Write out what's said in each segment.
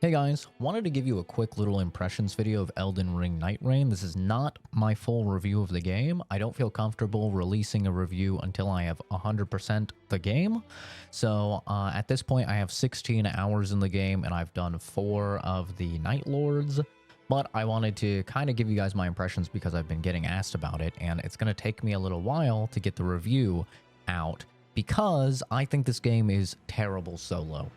Hey guys, wanted to give you a quick little impressions video of Elden Ring Nightreign. This is not my full review of the game. I don't feel comfortable releasing a review until I have 100% the game. So at this point, I have 16 hours in the game and I've done 4 of the Night Lords. But I wanted to kind of give you guys my impressions because I've been getting asked about it, and it's going to take me a little while to get the review out because I think this game is terrible solo.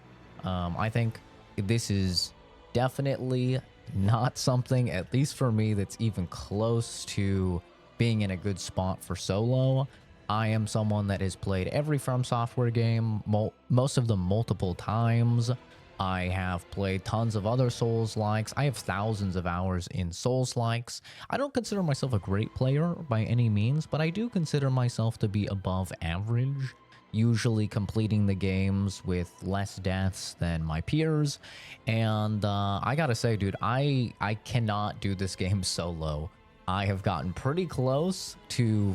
I think this is definitely not something, at least for me, that's even close to being in a good spot for solo. I am someone that has played every From Software game, most of them multiple times. I have played tons of other Souls-likes. I have thousands of hours in Souls-likes. I don't consider myself a great player by any means, but I do consider myself to be above average, usually completing the games with less deaths than my peers. And I gotta say, dude, I cannot do this game solo. I have gotten pretty close to,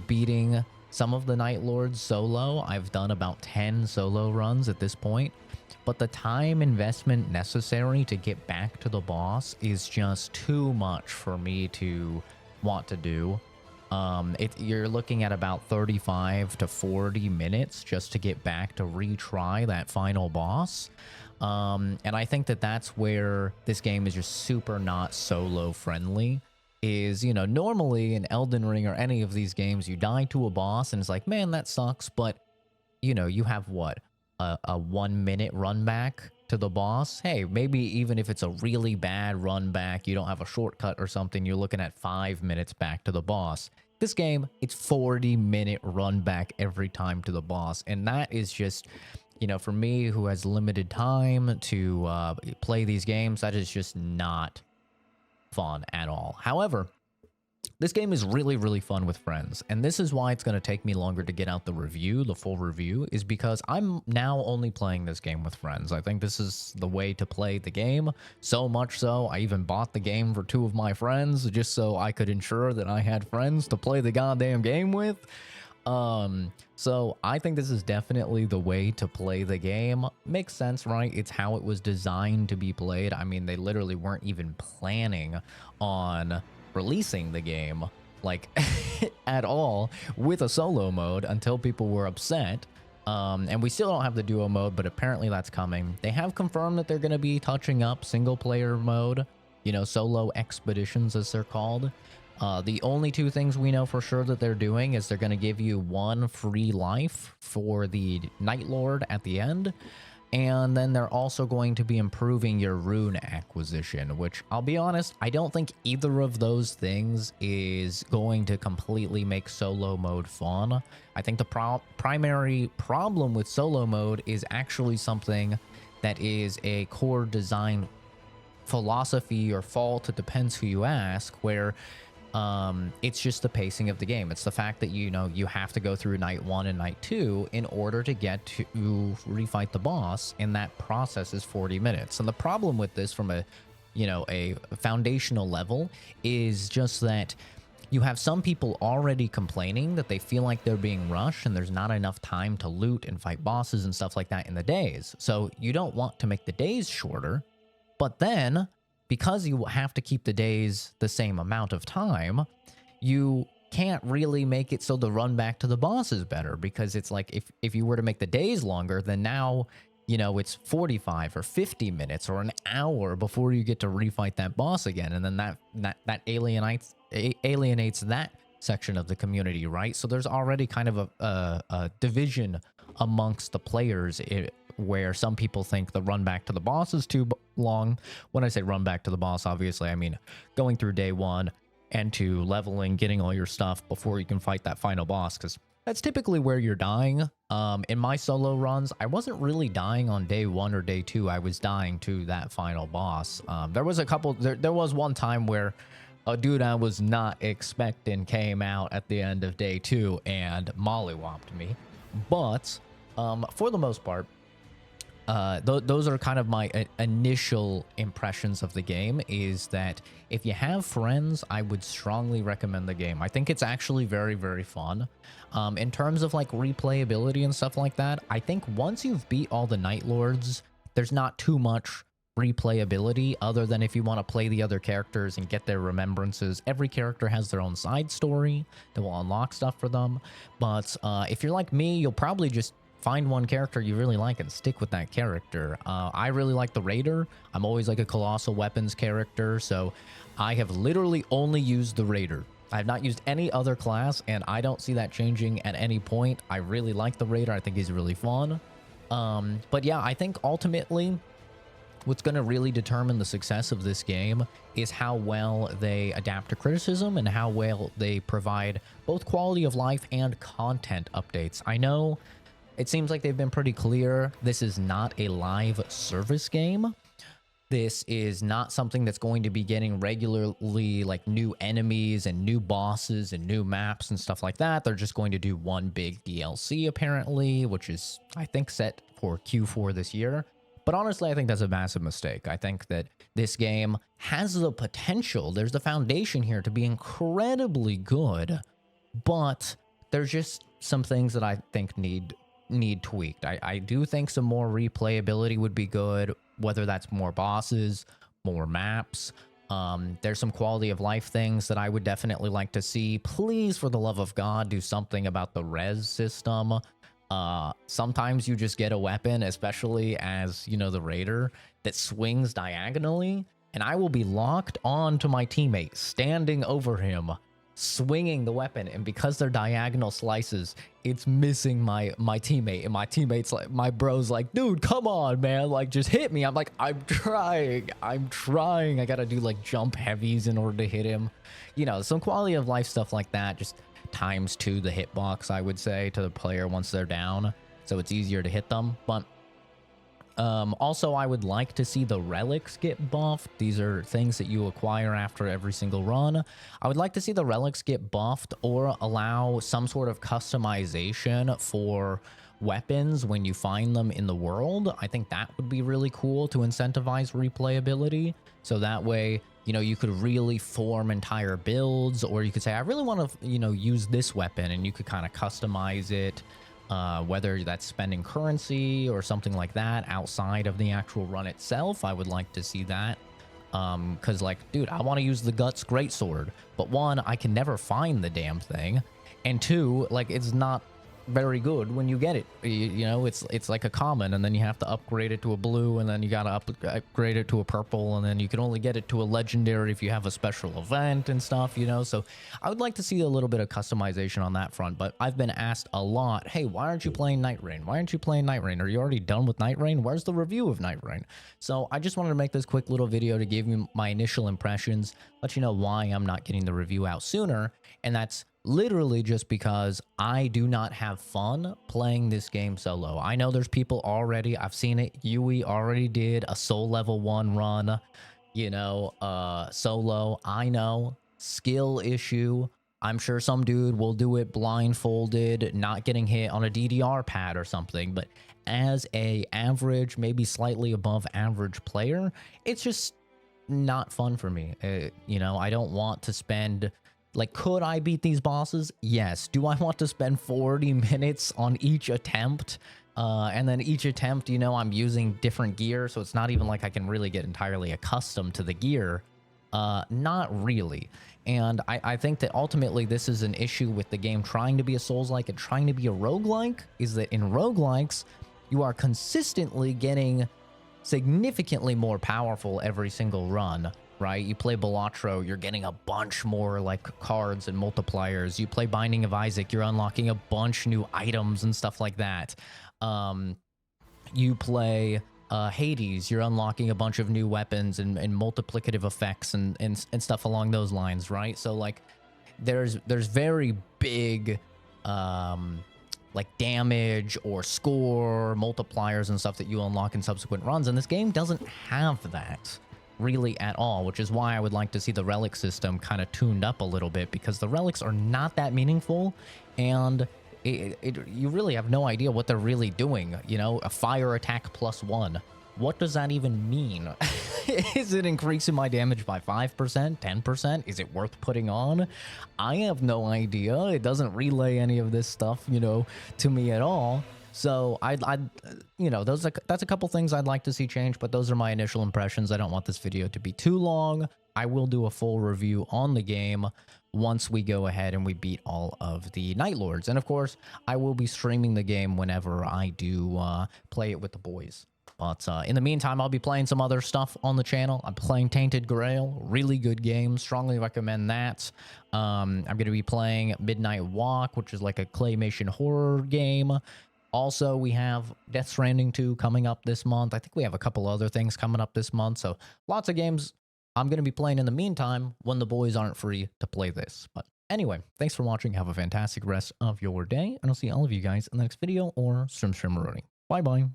beating some of the Night Lords solo. I've done about 10 solo runs at this point. But the time investment necessary to get back to the boss is just too much for me to want to do. You're looking at about 35 to 40 minutes just to get back to retry that final boss. And I think that that's where this game is just super not solo friendly. Is, normally in Elden Ring or any of these games, you die to a boss and it's like, man, that sucks. But, you have what? A 1 minute run back to the boss. Hey, maybe even if it's a really bad run back, you don't have a shortcut or something, you're looking at 5 minutes back to the boss. This game, it's 40-minute run back every time to the boss, and that is just, for me who has limited time to play these games, that is just not fun at all. However, this game is really, really fun with friends, and this is why it's going to take me longer to get out the review, the full review, is because I'm now only playing this game with friends. I think this is the way to play the game, so much so I even bought the game for 2 of my friends just so I could ensure that I had friends to play the goddamn game with. So I think this is definitely the way to play the game. Makes sense, right? It's how it was designed to be played. I mean, they literally weren't even planning on releasing the game like at all with a solo mode until people were upset. And we still don't have the duo mode, but apparently that's coming. They have confirmed that they're going to be touching up single player mode, solo expeditions as they're called. The only 2 things we know for sure that they're doing is they're going to give you 1 free life for the Night Lord at the end. And then they're also going to be improving your rune acquisition, which I'll be honest, I don't think either of those things is going to completely make solo mode fun. I think the primary problem with solo mode is actually something that is a core design philosophy or fault. It depends who you ask, where it's just the pacing of the game. It's the fact that, you have to go through night 1 and night 2 in order to get to refight the boss, and that process is 40 minutes. And the problem with this from a foundational level is just that you have some people already complaining that they feel like they're being rushed and there's not enough time to loot and fight bosses and stuff like that in the days. So you don't want to make the days shorter, but then because you have to keep the days the same amount of time, you can't really make it so the run back to the boss is better, because it's like if you were to make the days longer, then now, it's 45 or 50 minutes or an hour before you get to refight that boss again. And then that alienates that section of the community, right? So there's already kind of a division amongst the players where some people think the run back to the boss is too long. When I say run back to the boss, obviously, I mean going through day 1 and 2, leveling, getting all your stuff before you can fight that final boss, because that's typically where you're dying. In my solo runs, I wasn't really dying on day 1 or day 2. I was dying to that final boss. There was there was one time where a dude I was not expecting came out at the end of day 2 and mollywopped me. But for the most part, those are kind of my initial impressions of the game, is that if you have friends, I would strongly recommend the game. I think it's actually very, very fun. In terms of like replayability and stuff like that, I think once you've beat all the Night Lords, there's not too much replayability other than if you want to play the other characters and get their remembrances. Every character has their own side story that will unlock stuff for them. But if you're like me, you'll probably just find one character you really like and stick with that character. I really like the Raider. I'm always like a colossal weapons character, so I have literally only used the Raider. I have not used any other class, and I don't see that changing at any point. I really like the Raider. I think he's really fun. But yeah, I think ultimately what's going to really determine the success of this game is how well they adapt to criticism and how well they provide both quality of life and content updates. I know it seems like they've been pretty clear. This is not a live service game. This is not something that's going to be getting regularly like new enemies and new bosses and new maps and stuff like that. They're just going to do one big DLC apparently, which is, I think, set for Q4 this year. But honestly, I think that's a massive mistake. I think that this game has the potential, there's the foundation here to be incredibly good, but there's just some things that I think need tweaked. I do think some more replayability would be good, whether that's more bosses, more maps. There's some quality of life things that I would definitely like to see. Please, for the love of God, do something about the res system. Sometimes you just get a weapon, especially as, you know, the Raider, that swings diagonally, and I will be locked on to my teammate, standing over him, swinging the weapon, and because they're diagonal slices, it's missing my teammate, and my teammate's like, my bro's like, dude, come on, man, like, just hit me. I'm like, I'm trying. I gotta do like jump heavies in order to hit him. You know, some quality of life stuff like that, just ×2 the hitbox, I would say, to the player once they're down, so it's easier to hit them. But also, I would like to see the relics get buffed. These are things that you acquire after every single run. I would like to see the relics get buffed or allow some sort of customization for weapons when you find them in the world. I think that would be really cool to incentivize replayability. So that way, you know, you could really form entire builds, or you could say, I really want to, you know, use this weapon, and you could kind of customize it. Whether that's spending currency or something like that outside of the actual run itself, I would like to see that. Because, like, dude, I want to use the Guts Greatsword, but one, I can never find the damn thing, and two, like, it's not very good when you get it. You know, it's like a common, and then you have to upgrade it to a blue, and then you gotta upgrade it to a purple, and then you can only get it to a legendary if you have a special event and stuff, you know. So I would like to see a little bit of customization on that front. But I've been asked a lot, hey, why aren't you playing Nightreign? Why aren't you playing Nightreign? Are you already done with Nightreign? Where's the review of Nightreign? So I just wanted to make this quick little video to give you my initial impressions, let you know why I'm not getting the review out sooner, and that's literally just because I do not have fun playing this game solo. I know there's people already, I've seen it, Yui already did a soul level 1 run, you know, solo. I know, skill issue. I'm sure some dude will do it blindfolded, not getting hit on a DDR pad or something, but as a average, maybe slightly above average player, it's just not fun for me. You know, I don't want to spend, like, could I beat these bosses? Yes. Do I want to spend 40 minutes on each attempt? And then each attempt, you know, I'm using different gear, so it's not even like I can really get entirely accustomed to the gear. Not really. And I think that ultimately this is an issue with the game trying to be a Souls-like and trying to be a roguelike, is that in roguelikes, you are consistently getting significantly more powerful every single run. Right? You play Balatro, you're getting a bunch more like cards and multipliers. You play Binding of Isaac, you're unlocking a bunch new items and stuff like that. You play Hades, you're unlocking a bunch of new weapons and multiplicative effects and stuff along those lines, right? So like there's very big like damage or score multipliers and stuff that you unlock in subsequent runs, and this game doesn't have that really at all, which is why I would like to see the relic system kind of tuned up a little bit, because the relics are not that meaningful, and you really have no idea what they're really doing. You know, a fire attack +1. What does that even mean? Is it increasing my damage by 5%, 10%? Is it worth putting on? I have no idea. It doesn't relay any of this stuff, you know, to me at all. So you know, that's a couple things I'd like to see change, but those are my initial impressions. I don't want this video to be too long. I will do a full review on the game once we go ahead and we beat all of the Night Lords. And of course, I will be streaming the game whenever I do play it with the boys. But in the meantime, I'll be playing some other stuff on the channel. I'm playing Tainted Grail, really good game. Strongly recommend that. I'm going to be playing Midnight Walk, which is like a claymation horror game. Also, we have Death Stranding 2 coming up this month. I think we have a couple other things coming up this month. So lots of games I'm going to be playing in the meantime when the boys aren't free to play this. But anyway, thanks for watching. Have a fantastic rest of your day. And I'll see all of you guys in the next video or stream. Bye-bye.